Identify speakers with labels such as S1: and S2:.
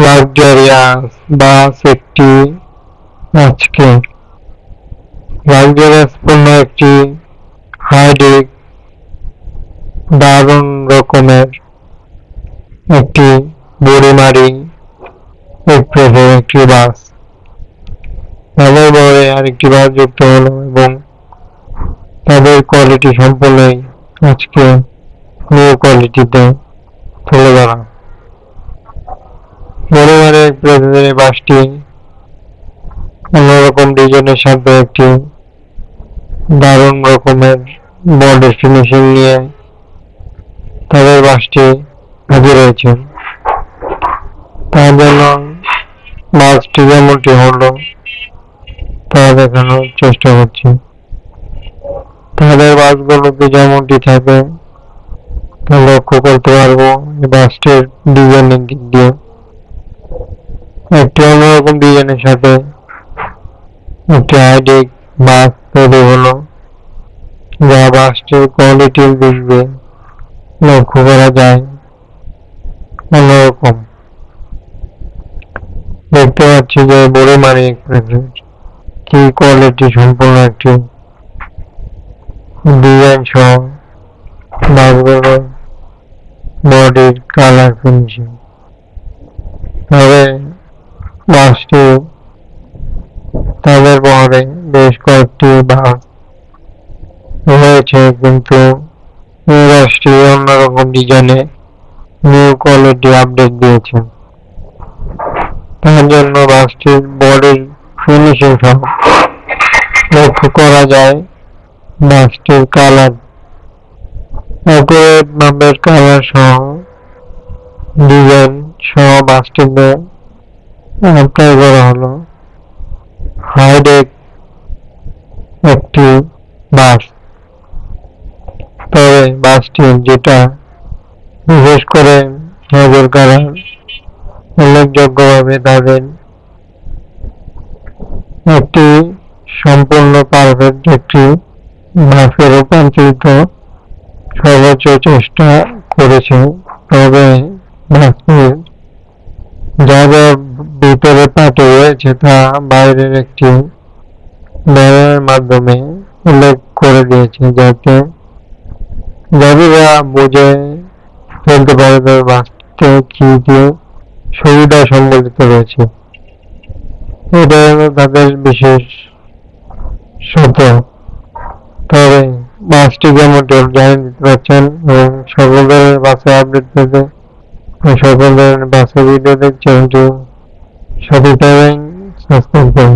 S1: Luxurious বাস একটি আজকে luxurious পণ্য একটি হাইডেক দারুণ রকমের একটি বুড়িমারি এক্সপ্রেসের একটি বাস তাদের বহরে আরেকটি বাস যুক্ত হলো এবং তাদের কোয়ালিটি সম্পূর্ণই আজকে নিউ কোয়ালিটিতে চলে গেল। বুড়িমারি এক্সপ্রেসের এই বাসটি অন্যরকম ডিজাইনের সাথে একটি দারুণ রকমের বডি ফিনিশিং নিয়ে তাদের বাসটি হাজির হয়েছে। তার জন্য বাসটি যেমনটি হলো তা দেখানোর চেষ্টা করছি। তাদের বাসগুলোতে যেমনটি থাকে তা লক্ষ্য করতে পারবো বাসটির ডিজাইনের দিক দিয়ে একটি অন্যরকম ডিজাইনের সাথে একটি হাইডেক বাস তৈরি হলো, যা বাসটির কোয়ালিটির দিক দিয়ে লক্ষ্য করা যায় অন্যরকম। দেখতে পাচ্ছি যে বুড়িমারি এক্সপ্রেসের কি কোয়ালিটি সম্পূর্ণ একটি ডিজাইন সহ বাসগুলোর বডির কালার ফিনিশিং। তবে বাসটি তাদের বহরে বেশ কয়েকটি বাস রয়েছে, কিন্তু এই বাসটি অন্যরকম ডিজাইনে নিউ কোয়ালিটি আপডেট দিয়েছে। তার জন্য বাসটির বডির ফিনিশিং সহ লক্ষ্য করা যায় বাসটির কালার অ্যাকুরেট মাপের কালার সহ ডিজাইন সহ বাসটিতে অ্যাপ্লাই করা হলো হাইডেক একটি বাস। তবে বাসটির যেটা বিশেষ করে নজর কাড়ার উল্লেখযোগ্যভাবে তাদের একটি সম্পূর্ণ পারফেক্ট একটি বাসে রূপান্তরিত সর্বোচ্চ চেষ্টা করেছে। তবে বাসটির যা যা ভিতরে পার্টে রয়েছে তা বাইরের একটি ব্যানারের মাধ্যমে উল্লেখ করে দিয়েছে, যাতে যাত্রীরা বুঝে ফেলতে পারে তবে বাসটিতে কি কি সুবিধা সম্বলিত রয়েছে। এটা হলো তাদের বিশেষ সত্য। তবে বাসটি যেমনটি জানিয়ে দিতে পারছেন এবং সকল ধরনের বাসে আপডেট পেতে সকল ধরনের বাসের ভিডিও দেখছেন, সঠিক সাবস্ক্রাইব করুন।